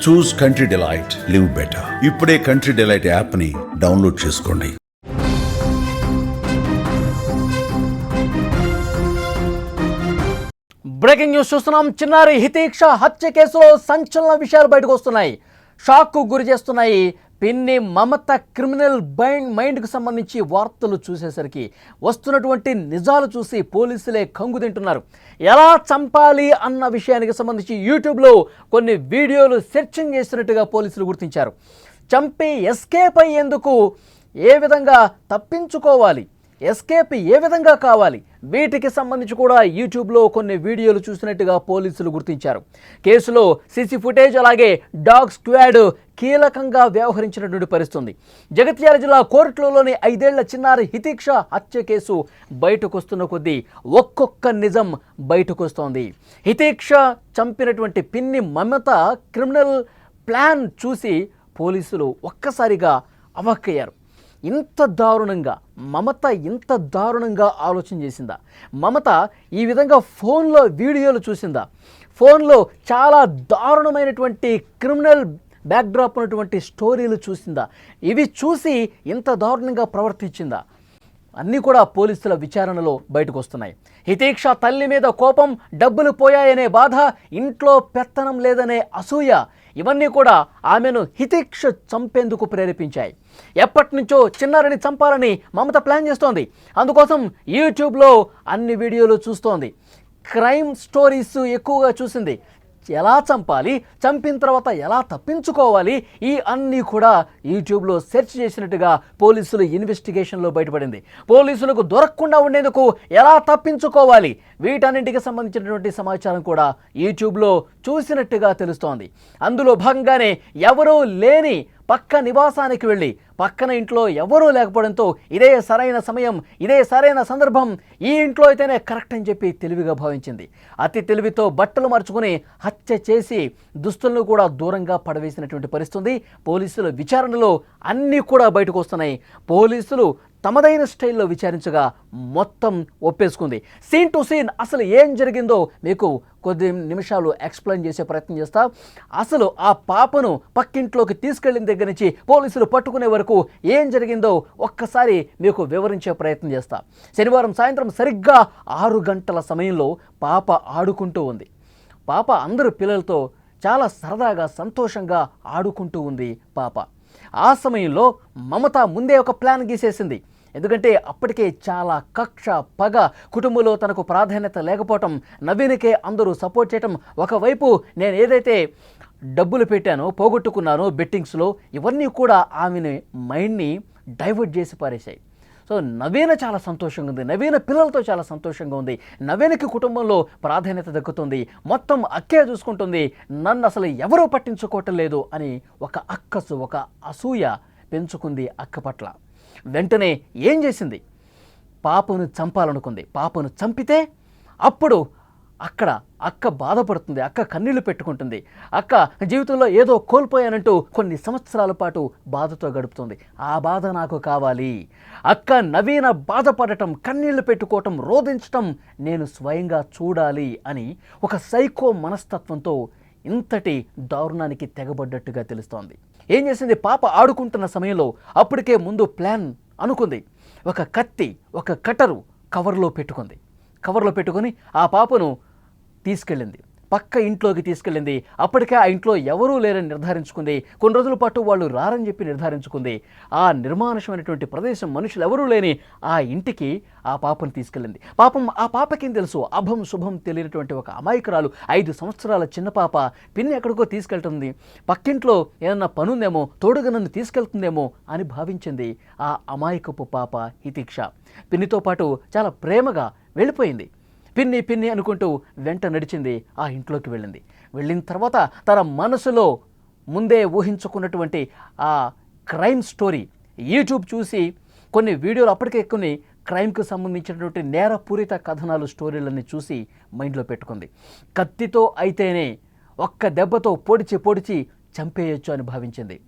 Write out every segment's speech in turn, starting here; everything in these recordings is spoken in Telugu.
చూస్ కంట్రీ డిలైట్, లివ్ బెటర్. ఇప్పుడే కంట్రీ డిలైట్ యాప్ని డౌన్లోడ్ చేసుకోండి. బ్రేకింగ్ న్యూస్ చూస్తున్నాం. చిన్నారి హితీక్ష హత్య కేసులో సంచలన విషయాలు బయటకు వస్తున్నాయి. షాక్కు గురి చేస్తున్నాయి. పిన్ని మమత క్రిమినల్ మైండ్కు సంబంధించి వార్తలు చూసేసరికి వస్తున్నటువంటి నిజాలు చూసి పోలీసులే కంగు తింటున్నారు. ఎలా చంపాలి అన్న విషయానికి సంబంధించి యూట్యూబ్లో కొన్ని వీడియోలు సెర్చింగ్ చేసినట్టుగా పోలీసులు గుర్తించారు. చంపి ఎస్కేప్ అయ్యేందుకు ఏ విధంగా తప్పించుకోవాలి, ఎస్కేప్ ఏ విధంగా కావాలి, వీటికి సంబంధించి కూడా యూట్యూబ్లో కొన్ని వీడియోలు చూసినట్టుగా పోలీసులు గుర్తించారు. కేసులో సీసీ ఫుటేజ్ అలాగే డాగ్ స్క్వాడ్ కీలకంగా వ్యవహరించినటువంటి పరిస్థితుంది. జగిత్యాల జిల్లా కోర్టులోని 5 ఏళ్ల చిన్నారి హితీక్ష హత్య కేసు బయటకు వస్తున్న కొద్దీ ఒక్కొక్క నిజం బయటకు వస్తోంది. హితీక్ష చంపినటువంటి పిన్ని మమత క్రిమినల్ ప్లాన్ చూసి పోలీసులు ఒక్కసారిగా అవాక్కయ్యారు. ఇంత దారుణంగా మమత ఇంత దారుణంగా ఆలోచన చేసిందా? మమత ఈ విధంగా ఫోన్లో వీడియోలు చూసిందా? ఫోన్లో చాలా దారుణమైనటువంటి క్రిమినల్ బ్యాక్డ్రాప్ ఉన్నటువంటి స్టోరీలు చూసిందా? ఇవి చూసి ఇంత దారుణంగా ప్రవర్తించిందా? అన్నీ కూడా పోలీసుల విచారణలో బయటకు వస్తున్నాయి. హితీక్ష తల్లి మీద కోపం, డబ్బులు పోయాయనే బాధ, ఇంట్లో పెత్తనం లేదనే అసూయ, ఇవన్నీ కూడా ఆమెను హితీక్ష చంపేందుకు ప్రేరేపించాయి. ఎప్పటి నుంచో చిన్నారిని చంపాలని మమత ప్లాన్ చేస్తోంది. అందుకోసం యూట్యూబ్లో అన్ని వీడియోలు చూస్తోంది. క్రైమ్ స్టోరీస్ ఎక్కువగా చూసింది. ఎలా చంపాలి, చంపిన తర్వాత ఎలా తప్పించుకోవాలి, ఈ అన్నీ కూడా యూట్యూబ్లో సెర్చ్ చేసినట్టుగా పోలీసులు ఇన్వెస్టిగేషన్లో బయటపడింది. పోలీసులకు దొరకకుండా ఉండేందుకు ఎలా తప్పించుకోవాలి, వీటన్నింటికి సంబంధించినటువంటి సమాచారం కూడా యూట్యూబ్లో చూసినట్టుగా తెలుస్తోంది. అందులో భాగంగానే ఎవరూ లేని పక్క నివాసానికి వెళ్ళి పక్కన ఇంట్లో ఎవరూ లేకపోవడంతో ఇదే సరైన సమయం, ఇదే సరైన సందర్భం, ఈ ఇంట్లో అయితేనే కరెక్ట్ అని చెప్పి తెలివిగా భావించింది. అతి తెలివితో బట్టలు మార్చుకుని హత్య చేసి దుస్తులను కూడా దూరంగా పడవేసినటువంటి పరిస్థితి. పోలీసుల విచారణలో అన్నీ కూడా బయటకు వస్తున్నాయి. పోలీసులు తమదైన స్టైల్లో విచారించగా మొత్తం ఒప్పేసుకుంది. సీన్ టు సీన్ అసలు ఏం జరిగిందో మీకు కొద్ది నిమిషాలు ఎక్స్ప్లెయిన్ చేసే ప్రయత్నం చేస్తా. అసలు ఆ పాపను పక్కింట్లోకి తీసుకెళ్లిన దగ్గర నుంచి పోలీసులు పట్టుకునే వరకు ఏం జరిగిందో ఒక్కసారి మీకు వివరించే ప్రయత్నం చేస్తా. శనివారం సాయంత్రం సరిగ్గా 6 గంటల సమయంలో పాప ఆడుకుంటూ ఉంది. పాప అందరు పిల్లలతో చాలా సరదాగా సంతోషంగా ఆడుకుంటూ ఉంది పాప. ఆ సమయంలో మమత ముందే ఒక ప్లాన్ గీసేసింది. ఎందుకంటే అప్పటికే చాలా కక్ష, పగ, కుటుంబంలో తనకు ప్రాధాన్యత లేకపోవటం, నవీన్కే అందరూ సపోర్ట్ చేయటం, ఒకవైపు నేను ఏదైతే డబ్బులు పెట్టానో పోగొట్టుకున్నానో బెట్టింగ్స్లో, ఇవన్నీ కూడా ఆమెని మైండ్ని డైవర్ట్ చేసి పారేశాయి. సో నవీన చాలా సంతోషంగా ఉంది, నవీన పిల్లలతో చాలా సంతోషంగా ఉంది, నవీనకి కుటుంబంలో ప్రాధాన్యత దక్కుతుంది, మొత్తం అక్కే చూసుకుంటుంది, నన్ను అసలు ఎవరూ పట్టించుకోవటం లేదు అని ఒక అక్కసు, ఒక అసూయ పెంచుకుంది అక్క పట్ల. వెంటనే ఏం చేసింది? పాపను చంపాలనుకుంది. పాపను చంపితే అప్పుడు అక్క బాధపడుతుంది, అక్క కన్నీళ్లు పెట్టుకుంటుంది. అక్క జీవితంలో ఏదో కోల్పోయానంటూ కొన్ని సంవత్సరాల పాటు బాధతో గడుపుతుంది. ఆ బాధ నాకు కావాలి. అక్క నవీన బాధపడటం, కన్నీళ్లు పెట్టుకోవటం, రోధించటం నేను స్వయంగా చూడాలి అని ఒక సైకో మనస్తత్వంతో ఇంతటి దారుణానికి తెగబడ్డట్టుగా తెలుస్తోంది. ఏం చేసింది? పాప ఆడుకుంటున్న సమయంలో అప్పటికే ముందు ప్లాన్ అనుకుంది. ఒక కత్తి, ఒక కటరు కవర్లో పెట్టుకొని ఆ పాపను తీసుకెళ్ళింది, పక్క ఇంట్లోకి తీసుకెళ్ళింది. అప్పటికే ఆ ఇంట్లో ఎవరూ లేరని నిర్ధారించుకుంది. కొన్ని రోజుల పాటు వాళ్ళు రారని చెప్పి నిర్ధారించుకుంది. ఆ నిర్మానుషమైనటువంటి ప్రదేశం, మనుషులు ఎవరూ లేని ఆ ఇంటికి ఆ పాపను తీసుకెళ్ళింది. పాపం ఆ పాపకేం తెలుసు? అభం శుభం తెలియనటువంటి ఒక అమాయకురాలు, 5 సంవత్సరాల చిన్న పాప. పిన్ని ఎక్కడికో తీసుకెళ్తుంది, పక్కింట్లో ఏదన్నా పనుందేమో, తోడుగా నన్ను తీసుకెళ్తుందేమో అని భావించింది ఆ అమాయకపు పాప హితీక్ష. పిన్నితో పాటు చాలా ప్రేమగా వెళ్ళిపోయింది. పిన్ని అనుకుంటూ వెంట నడిచింది, ఆ ఇంట్లోకి వెళ్ళిన తర్వాత తన మనసులో ముందే ఊహించుకున్నటువంటి ఆ క్రైమ్ స్టోరీ యూట్యూబ్ చూసి కొన్ని వీడియోలు, అప్పటికే కొన్ని క్రైమ్కి సంబంధించినటువంటి నేరపూరిత కథనాలు, స్టోరీలన్నీ చూసి మైండ్లో పెట్టుకుంది. కత్తితో అయితేనే ఒక్క దెబ్బతో పొడిచి చంపేయచ్చు అని భావించింది.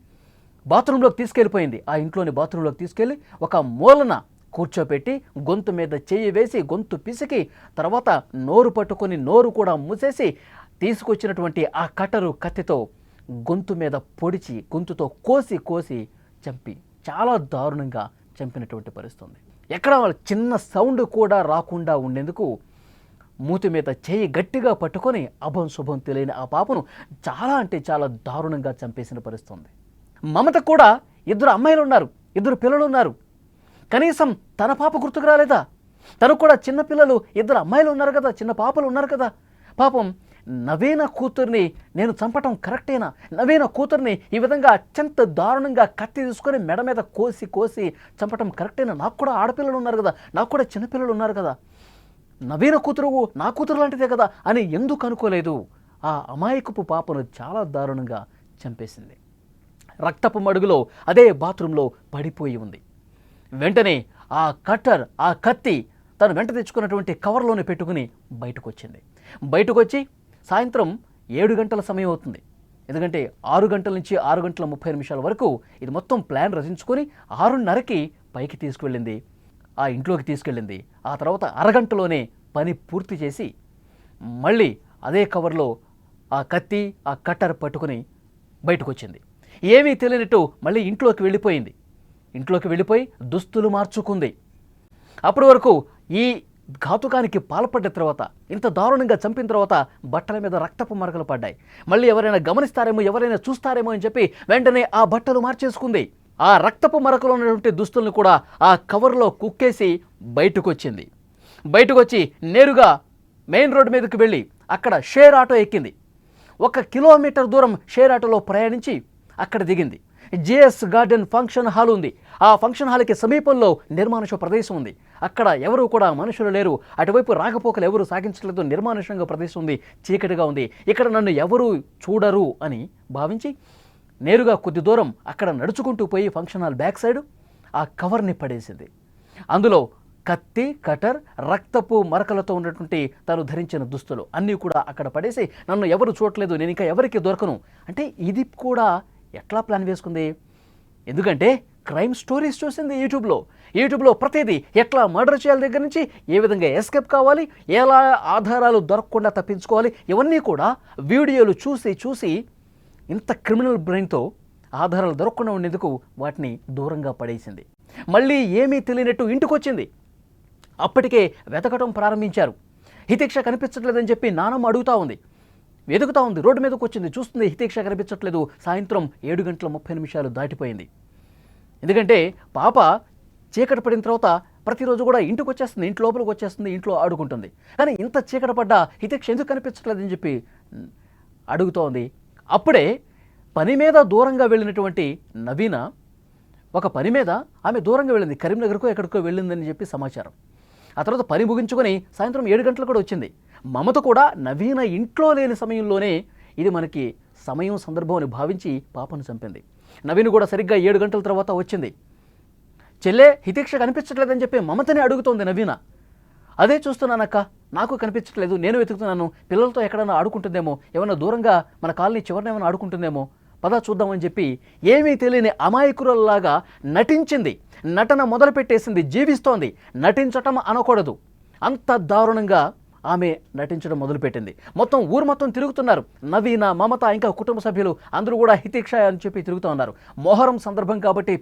బాత్రూంలోకి తీసుకెళ్ళిపోయింది. ఆ ఇంట్లోని బాత్రూంలోకి తీసుకెళ్ళి ఒక మూలన కూర్చోపెట్టి గొంతు మీద చెయ్యి వేసి గొంతు పిసికి, తర్వాత నోరు పట్టుకొని నోరు కూడా మూసేసి తీసుకొచ్చినటువంటి ఆ కట్టరు కత్తితో గొంతు మీద పొడిచి గొంతుతో కోసి చంపి చాలా దారుణంగా చంపినటువంటి పరిస్థితి ఉంది. ఎక్కడ చిన్న సౌండ్ కూడా రాకుండా ఉండేందుకు మూతి మీద చేయి గట్టిగా పట్టుకొని అభం శుభం తెలియని ఆ పాపను చాలా అంటే చాలా దారుణంగా చంపేసిన పరిస్థితి ఉంది. మమత కూడా 2 అమ్మాయిలు ఉన్నారు, 2 పిల్లలు ఉన్నారు. కనీసం తన పాప గుర్తుకు రాలేదా? తనకు కూడా చిన్న పిల్లలు 2 అమ్మాయిలు ఉన్నారు కదా, చిన్న పాపలు ఉన్నారు కదా. పాపం నవీన కూతుర్ని నేను చంపటం కరెక్టేనా? నవీన కూతుర్ని ఈ విధంగా అత్యంత దారుణంగా కత్తి తీసుకొని మెడ మీద కోసి చంపటం కరెక్టేనా? నాకు కూడా ఆడపిల్లలు ఉన్నారు కదా, నాకు కూడా చిన్నపిల్లలు ఉన్నారు కదా, నవీన కూతురు నా కూతురు లాంటిదే కదా అని ఎందుకు అనుకోలేదు? ఆ అమాయకపు పాపను చాలా దారుణంగా చంపేసింది. రక్తపు మడుగులో అదే బాత్రూంలో పడిపోయి ఉంది. వెంటనే ఆ కట్టర్, ఆ కత్తి తను వెంట తెచ్చుకున్నటువంటి కవర్లోనే పెట్టుకుని బయటకు వచ్చింది. బయటకు వచ్చి సాయంత్రం 7 గంటల సమయం అవుతుంది. ఎందుకంటే 6 గంటల నుంచి 6 గంటల 30 నిమిషాల వరకు ఇది మొత్తం ప్లాన్ రచించుకొని 6:30కి పైకి తీసుకువెళ్ళింది, ఆ ఇంట్లోకి తీసుకెళ్ళింది. ఆ తర్వాత అరగంటలోనే పని పూర్తి చేసి మళ్ళీ అదే కవర్లో ఆ కత్తి, ఆ కట్టర్ పట్టుకుని బయటకు వచ్చింది. ఏమీ తెలియనట్టు మళ్ళీ ఇంట్లోకి వెళ్ళిపోయింది. ఇంట్లోకి వెళ్ళిపోయి దుస్తులు మార్చుకుంది. అప్పటి వరకు ఈ ఘాతుకానికి పాల్పడ్డ తర్వాత, ఇంత దారుణంగా చంపిన తర్వాత బట్టల మీద రక్తపు మరకలు పడ్డాయి. మళ్ళీ ఎవరైనా గమనిస్తారేమో, ఎవరైనా చూస్తారేమో అని చెప్పి వెంటనే ఆ బట్టలు మార్చేసుకుంది. ఆ రక్తపు మరకలు ఉన్నటువంటి దుస్తులను కూడా ఆ కవర్లో కుక్కేసి బయటకు వచ్చింది. బయటకు వచ్చి నేరుగా మెయిన్ రోడ్డు మీదకి వెళ్ళి అక్కడ షేర్ ఆటో ఎక్కింది. 1 కిలోమీటర్ దూరం షేర్ ఆటోలో ప్రయాణించి అక్కడ దిగింది. జేఎస్ గార్డెన్ ఫంక్షన్ హాల్ ఉంది. ఆ ఫంక్షన్ హాల్కి సమీపంలో నిర్మానుష ప్రదేశం ఉంది. అక్కడ ఎవరు కూడా మనుషులు లేరు. అటువైపు రాకపోకలు ఎవరు సాగించలేదు. నిర్మానుషంగా ప్రదేశం ఉంది, చీకటిగా ఉంది. ఇక్కడ నన్ను ఎవరు చూడరు అని భావించి నేరుగా కొద్ది దూరం అక్కడ నడుచుకుంటూ పోయి ఫంక్షన్ హాల్ బ్యాక్ సైడ్ ఆ కవర్ని పడేసింది. అందులో కత్తి, కటర్, రక్తపు మరకలతో ఉన్నటువంటి తను ధరించిన దుస్తులు అన్నీ కూడా అక్కడ పడేసి నన్ను ఎవరు చూడలేదు, నేను ఇంకా ఎవరికి దొరకను అంటే ఇది కూడా ఎట్లా ప్లాన్ వేసుకుంది? ఎందుకంటే క్రైమ్ స్టోరీస్ చూసింది యూట్యూబ్లో ప్రతిదీ ఎట్లా మర్డర్ చేయాలి దగ్గర నుంచి ఏ విధంగా ఎస్కేప్ కావాలి, ఎలా ఆధారాలు దొరకకుండా తప్పించుకోవాలి, ఇవన్నీ కూడా వీడియోలు చూసి ఇంత క్రిమినల్ బ్రెయిన్తో ఆధారాలు దొరకకుండా ఉండేందుకు వాటిని దూరంగా పడేసింది. మళ్ళీ ఏమీ తెలియనట్టు ఇంటికి వచ్చింది. అప్పటికే వెతకటం ప్రారంభించారు. హితేక్ష కనిపించట్లేదని చెప్పి నానమ్మ అడుగుతూ ఉంది, వెతుకుతూ ఉంది. రోడ్డు మీదకి వచ్చింది, చూస్తుంది హితేక్ష కనిపించట్లేదు. సాయంత్రం 7 గంటల 30 నిమిషాలు దాటిపోయింది. ఎందుకంటే పాప చీకటి పడిన తర్వాత ప్రతిరోజు కూడా ఇంటికి వచ్చేస్తుంది, ఇంటి లోపలికి వచ్చేస్తుంది, ఇంట్లో ఆడుకుంటుంది. కానీ ఇంత చీకటి పడ్డా హితేక్ష ఎందుకు కనిపించట్లేదని చెప్పి అడుగుతోంది. అప్పుడే పని మీద దూరంగా వెళ్ళినటువంటి నవీన ఒక పని మీద ఆమె దూరంగా వెళ్ళింది, కరీంనగర్కో ఎక్కడికో వెళ్ళిందని చెప్పి సమాచారం. ఆ తర్వాత పని ముగించుకొని సాయంత్రం 7 గంటలకు కూడా వచ్చింది. మమత కూడా నవీన ఇంట్లో లేని సమయంలోనే ఇది మనకి సమయం సందర్భం అని భావించి పాపను చంపింది. నవీన్ కూడా సరిగ్గా 7 గంటల తర్వాత వచ్చింది. చెల్లె హితేక్ష కనిపించట్లేదని చెప్పి మమతని అడుగుతోంది నవీన. అదే చూస్తున్నానక్క, నాకు కనిపించట్లేదు, నేను వెతుకుతున్నాను, పిల్లలతో ఎక్కడైనా ఆడుకుంటుందేమో, ఏమైనా దూరంగా మన కాలనీ చివరిన ఏమైనా ఆడుకుంటుందేమో, పద చూద్దామని చెప్పి ఏమీ తెలియని అమాయకురాల్లాగా నటించింది. నటన మొదలుపెట్టేసింది, జీవిస్తోంది. నటించటం అనకూడదు, అంత దారుణంగా ఆమె నటించడం మొదలుపెట్టింది. మొత్తం ఊరు మొత్తం తిరుగుతున్నారు. నవీన, మమత, ఇంకా కుటుంబ సభ్యులు అందరూ కూడా హితేక్ష అని చెప్పి తిరుగుతూ ఉన్నారు. మొహరం సందర్భం కాబట్టి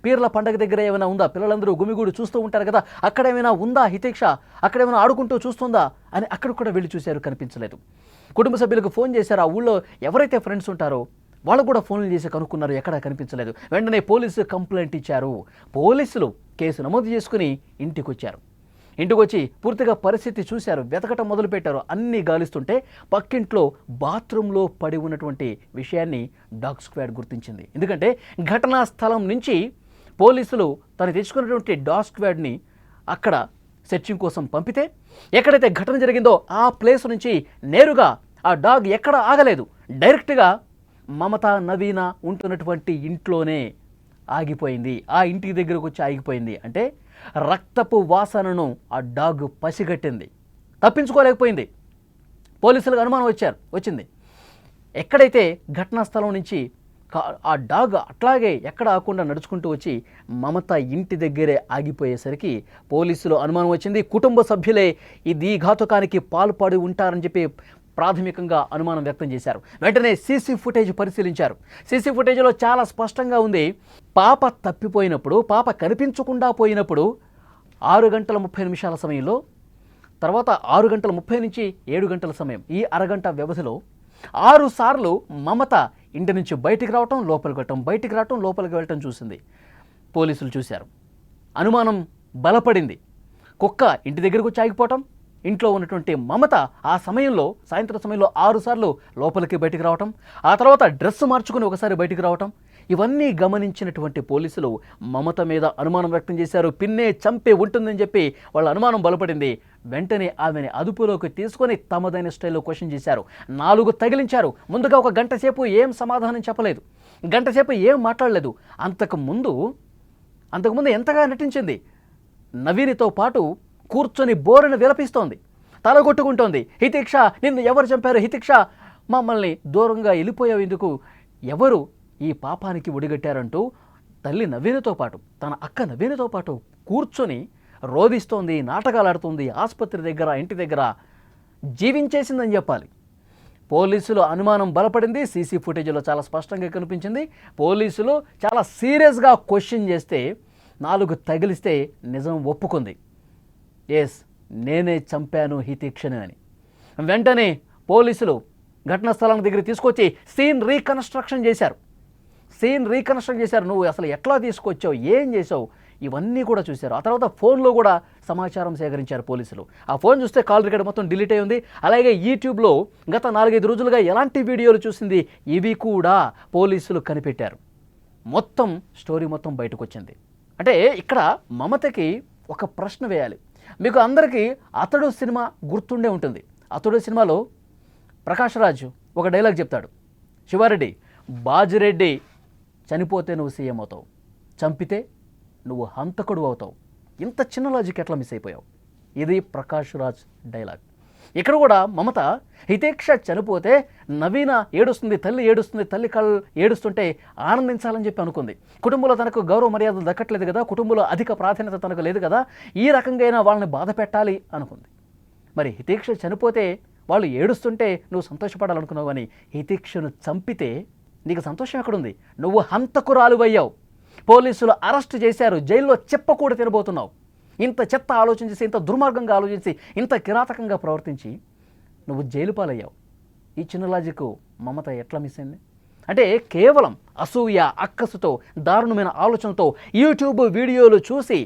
పీర్ల పండగ దగ్గర ఏమైనా ఉందా, పిల్లలందరూ గుమిగూడు చూస్తూ ఉంటారు కదా, అక్కడ ఏమైనా ఉందా హితేక్ష, అక్కడేమైనా ఆడుకుంటూ చూస్తుందా అని అక్కడ కూడా వెళ్ళి చూశారు, కనిపించలేదు. కుటుంబ సభ్యులకు ఫోన్ చేశారు. ఆ ఊళ్ళో ఎవరైతే ఫ్రెండ్స్ ఉంటారో వాళ్ళు కూడా ఫోన్లు చేసి కనుక్కున్నారు, ఎక్కడా కనిపించలేదు. వెంటనే పోలీసు కంప్లైంట్ ఇచ్చారు. పోలీసులు కేసు నమోదు చేసుకుని ఇంటికి వచ్చారు. ఇంటికి వచ్చి పూర్తిగా పరిస్థితి చూశారు, వెతకటం మొదలుపెట్టారు. అన్నీ గాలిస్తుంటే పక్కింట్లో బాత్రూంలో పడి ఉన్నటువంటి విషయాన్ని డాగ్ స్క్వాడ్ గుర్తించింది. ఎందుకంటే ఘటనా స్థలం నుంచి పోలీసులు తను తెచ్చుకున్నటువంటి డాగ్ స్క్వాడ్ని అక్కడ సెర్చింగ్ కోసం పంపితే ఎక్కడైతే ఘటన జరిగిందో ఆ ప్లేస్ నుంచి నేరుగా ఆ డాగ్ ఎక్కడ ఆగలేదు, డైరెక్ట్గా మమత, నవీన ఉంటున్నటువంటి ఇంట్లోనే ఆగిపోయింది. ఆ ఇంటి దగ్గరకు వచ్చి ఆగిపోయింది. అంటే రక్తపు వాసనను ఆ డాగ్ పసిగట్టింది, తప్పించుకోలేకపోయింది. పోలీసులకు అనుమానం వచ్చింది. ఎక్కడైతే ఘటనా స్థలం నుంచి ఆ డాగ్ అట్లాగే ఎక్కడ ఆకుండా నడుచుకుంటూ వచ్చి మమత ఇంటి దగ్గరే ఆగిపోయేసరికి పోలీసులు అనుమానం వచ్చింది. కుటుంబ సభ్యులే ఈ ఘాతుకానికి పాల్పడి ఉంటారని చెప్పి ప్రాథమికంగా అనుమానం వ్యక్తం చేశారు. వెంటనే సీసీ ఫుటేజ్ పరిశీలించారు. సీసీ ఫుటేజ్లో చాలా స్పష్టంగా ఉంది, పాప తప్పిపోయినప్పుడు, పాప కనిపించకుండా పోయినప్పుడు 6:30 సమయంలో, తర్వాత 6:30 నుంచి 7 సమయం, ఈ అరగంట వ్యవధిలో 6 సార్లు మమత ఇంటి నుంచి బయటికి రావటం, లోపలికి వెళ్ళటం, బయటికి రావటం, లోపలికి వెళ్ళటం చూసింది. పోలీసులు చూశారు. అనుమానం బలపడింది. కుక్క ఇంటి దగ్గరకు వచ్చి ఆగిపోవటం, ఇంట్లో ఉన్నటువంటి మమత ఆ సమయంలో, సాయంత్రం సమయంలో 6 సార్లు లోపలికి బయటికి రావటం, ఆ తర్వాత డ్రెస్ మార్చుకుని ఒకసారి బయటికి రావటం, ఇవన్నీ గమనించినటువంటి పోలీసులు మమత మీద అనుమానం వ్యక్తం చేశారు. పిన్నే చంపే ఉంటుందని చెప్పి వాళ్ళ అనుమానం బలపడింది. వెంటనే ఆమెని అదుపులోకి తీసుకొని తమదైన స్టైల్లో క్వశ్చన్ చేశారు. 4 తగిలించారు. ముందుగా ఒక గంట సేపు ఏం సమాధానం చెప్పలేదు, గంట సేపు ఏం మాట్లాడలేదు. అంతకుముందు ఎంతగా నటించింది. నవీనితో పాటు కూర్చొని బోరున విలపిస్తోంది, తలగొట్టుకుంటోంది. హితిక్ష, నిన్ను ఎవరు చంపారు? హితిక్ష, మమ్మల్ని దూరంగా వెళ్ళిపోయావు ఎందుకు? ఎవరు ఈ పాపానికి ఒడిగట్టారంటూ తల్లి నవీనతో పాటు, తన అక్క నవీనతో పాటు కూర్చొని రోధిస్తోంది, నాటకాలు ఆడుతుంది. ఆసుపత్రి దగ్గర, ఇంటి దగ్గర జీవించేసిందని చెప్పాలి. పోలీసులు అనుమానం బలపడింది. సీసీ ఫుటేజ్లో చాలా స్పష్టంగా కనిపించింది. పోలీసులు చాలా సీరియస్గా క్వశ్చన్ చేస్తే 4 తగిలిస్తే నిజం ఒప్పుకుంది. ఎస్, నేనే చంపాను హితిక్షను అని. వెంటనే పోలీసులు ఘటనా స్థలానికి దగ్గర తీసుకొచ్చి సీన్ రీకన్స్ట్రక్షన్ చేశారు. నువ్వు అసలు ఎట్లా తీసుకొచ్చావు, ఏం చేసావు, ఇవన్నీ కూడా చూశారు. ఆ తర్వాత ఫోన్లో కూడా సమాచారం సేకరించారు పోలీసులు. ఆ ఫోన్ చూస్తే కాల్ రికార్డ్ మొత్తం డిలీట్ అయి ఉంది. అలాగే యూట్యూబ్లో గత 4-5 రోజులుగా ఎలాంటి వీడియోలు చూసింది, ఇవి కూడా పోలీసులు కనిపెట్టారు. మొత్తం స్టోరీ మొత్తం బయటకు వచ్చింది. అంటే ఇక్కడ మమతకి ఒక ప్రశ్న వేయాలి. మీకు అందరికీ అతడు సినిమా గుర్తుండే ఉంటుంది. అతడు సినిమాలో ప్రకాష్ రాజ్ ఒక డైలాగ్ చెప్తాడు, శివారెడ్డి, బాజిరెడ్డి చనిపోతే నువ్వు సీఎం అవుతావు, చంపితే నువ్వు హంతకుడు అవుతావు. ఇంత చిన్న లాజిక్ ఎట్లా మిస్ అయిపోయావు? ఇది ప్రకాష్ రాజ్ డైలాగ్. ఇక్కడ కూడా మమత హితేక్ష చనిపోతే నవీన ఏడుస్తుంది, తల్లి ఏడుస్తుంది, తల్లి కళ్ళు ఏడుస్తుంటే ఆనందించాలని చెప్పి అనుకుంది. కుటుంబంలో తనకు గౌరవ మర్యాదలు దక్కట్లేదు కదా, కుటుంబంలో అధిక ప్రాధాన్యత తనకు లేదు కదా, ఈ రకంగా అయినా వాళ్ళని బాధ పెట్టాలి అనుకుంది. మరి హితేక్ష చనిపోతే వాళ్ళు ఏడుస్తుంటే నువ్వు సంతోషపడాలనుకున్నావు, కానీ హితేక్షను చంపితే నీకు సంతోషం ఎక్కడుంది? నువ్వు హంతకురాలువయ్యావు. పోలీసులు అరెస్ట్ చేశారు, జైల్లో చెప్పకూడ తినబోతున్నావు. ఇంత చెత్త ఆలోచన చేసి, ఇంత దుర్మార్గంగా ఆలోచించి, ఇంత కిరాతకంగా ప్రవర్తించి నువ్వు జైలు పాలయ్యావు. ఈ చిన్న లాజిక్ మమత ఎట్లా మిస్ అయింది? అంటే కేవలం అసూయ, అక్కసుతో, దారుణమైన ఆలోచనతో యూట్యూబ్ వీడియోలు చూసి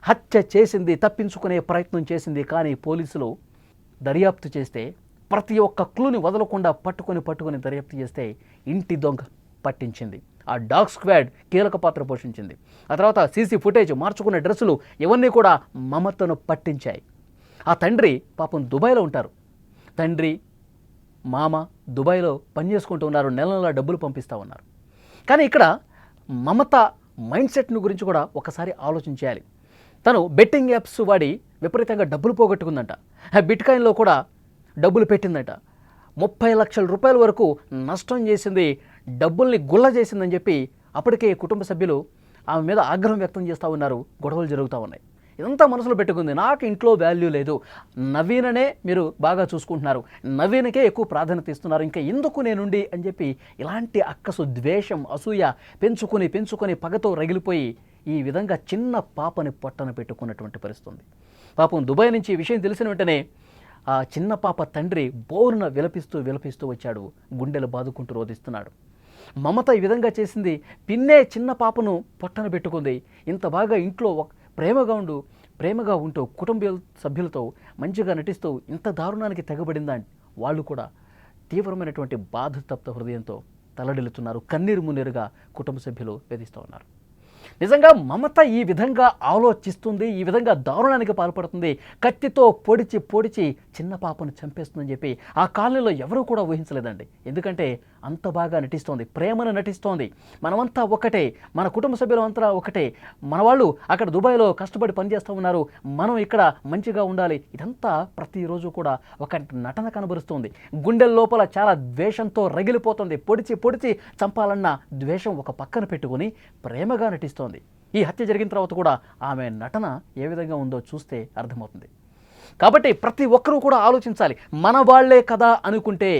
హత్య చేసింది, తప్పించుకునే ప్రయత్నం చేసింది. కానీ పోలీసులు దర్యాప్తు చేస్తే ప్రతి ఒక్క క్లూని వదలకుండా పట్టుకొని దర్యాప్తు చేస్తే ఇంటి దొంగ పట్టించింది. ఆ డాగ్ స్క్వాడ్ కీలక పాత్ర పోషించింది. ఆ తర్వాత సీసీ ఫుటేజ్, మార్చుకున్న డ్రెస్సులు, ఇవన్నీ కూడా మమతను పట్టించాయి. ఆ తండ్రి పాపం దుబాయ్లో ఉంటారు. తండ్రి, మామ దుబాయ్లో పనిచేసుకుంటూ ఉన్నారు, నెల డబ్బులు పంపిస్తూ ఉన్నారు. కానీ ఇక్కడ మమత మైండ్ సెట్ను గురించి కూడా ఒకసారి ఆలోచించాలి. తను బెట్టింగ్ యాప్స్ వాడి విపరీతంగా డబ్బులు పోగొట్టుకుందంట. బిట్కాయిన్లో కూడా డబ్బులు పెట్టిందట. 30 లక్షల రూపాయల వరకు నష్టం చేసింది, డబ్బుల్ని గుల్ల చేసిందని చెప్పి అప్పటికే కుటుంబ సభ్యులు ఆమె మీద ఆగ్రహం వ్యక్తం చేస్తూ ఉన్నారు. గొడవలు జరుగుతూ ఉన్నాయి. ఇదంతా మనసులో పెట్టుకుంది. నాకు ఇంట్లో వాల్యూ లేదు, నవీననే మీరు బాగా చూసుకుంటున్నారు, నవీనకే ఎక్కువ ప్రాధాన్యత ఇస్తున్నారు, ఇంకా ఎందుకు నేనుండి అని చెప్పి ఇలాంటి అక్కసు, ద్వేషం, అసూయ పెంచుకొని పగతో రగిలిపోయి ఈ విధంగా చిన్న పాపని పొట్టన పెట్టుకున్నటువంటి పరిస్థితి. పాపం దుబాయ్ నుంచి ఈ విషయం తెలిసిన వెంటనే ఆ చిన్న పాప తండ్రి బోరున విలపిస్తూ వచ్చాడు, గుండెలు బాదుకుంటూ రోధిస్తున్నాడు. మమత ఈ విధంగా చేసింది, పిన్నే చిన్న పాపను పొట్టన పెట్టుకుంది, ఇంత బాగా ఇంట్లో ప్రేమగా ఉంటూ కుటుంబ సభ్యులతో మంచిగా నటిస్తూ ఇంత దారుణానికి తెగబడిందా? వాళ్ళు కూడా తీవ్రమైనటువంటి బాధతప్త హృదయంతో తలడిల్లుతున్నారు. కన్నీరు మున్నీరుగా కుటుంబ సభ్యులు వేధిస్తూ ఉన్నారు. నిజంగా మమత ఈ విధంగా ఆలోచిస్తుంది, ఈ విధంగా దారుణానికి పాల్పడుతుంది, కత్తితో పొడిచి చిన్న పాపను చంపేస్తుందని చెప్పి ఆ కాలనీలో ఎవరూ కూడా ఊహించలేదండి. ఎందుకంటే అంత బాగా నటిస్తోంది, ప్రేమను నటిస్తోంది. మనమంతా ఒకటే, మన కుటుంబ సభ్యులంతా ఒకటే, మన వాళ్ళు అక్కడ దుబాయ్లో కష్టపడి పనిచేస్తూ ఉన్నారు, మనం ఇక్కడ మంచిగా ఉండాలి. ఇదంతా ప్రతిరోజు కూడా ఒక నటన కనబరుస్తుంది. గుండెల లోపల చాలా ద్వేషంతో రగిలిపోతుంది. పొడిచి చంపాలన్న ద్వేషం ఒక పక్కన పెట్టుకుని ప్రేమగా నటిస్తోంది. ఈ హత్య జరిగిన తర్వాత కూడా ఆమె నటన ఏ విధంగా ఉందో చూస్తే అర్థమవుతుంది. కాబట్టి ప్రతి ఒక్కరూ కూడా ఆలోచించాలి. మన వాళ్లే కదా అనుకుంటే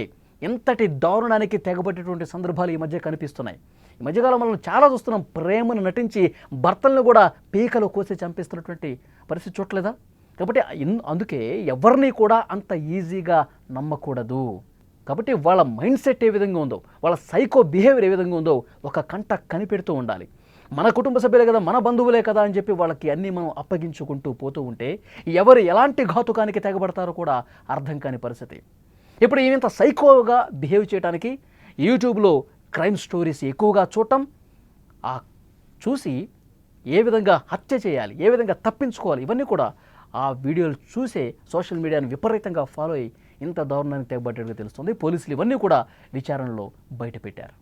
ఎంతటి దారుణానికి తెగబట్టేటువంటి సందర్భాలు ఈ మధ్య కనిపిస్తున్నాయి. ఈ మధ్యకాలం మనం చాలా చూస్తున్నాం. ప్రేమను నటించి భర్తలను కూడా పీకలు కోసి చంపిస్తున్నటువంటి పరిస్థితి చూడలేదా? కాబట్టి అందుకే ఎవరిని కూడా అంత ఈజీగా నమ్మకూడదు. కాబట్టి వాళ్ళ మైండ్ సెట్ ఏ విధంగా ఉందో, వాళ్ళ సైకో బిహేవియర్ ఏ విధంగా ఉందో ఒక కంట కనిపెడుతూ ఉండాలి. మన కుటుంబ సభ్యులే కదా, మన బంధువులే కదా అని చెప్పి వాళ్ళకి అన్నీ మనం అప్పగించుకుంటూ పోతూ ఉంటే ఎవరు ఎలాంటి ఘాతుకానికి తెగబడతారో కూడా అర్థం కాని పరిస్థితి. ఇప్పుడు ఈయంత సైకోగా బిహేవ్ చేయడానికి యూట్యూబ్లో క్రైమ్ స్టోరీస్ ఎక్కువగా చూడటం, చూసి ఏ విధంగా హత్య చేయాలి, ఏ విధంగా తప్పించుకోవాలి, ఇవన్నీ కూడా ఆ వీడియోలు చూసే సోషల్ మీడియాని విపరీతంగా ఫాలో అయ్యి ఇంత దారుణానికి తెగబట్టేట్టుగా తెలుస్తుంది. పోలీసులు ఇవన్నీ కూడా విచారణలో బయటపెట్టారు.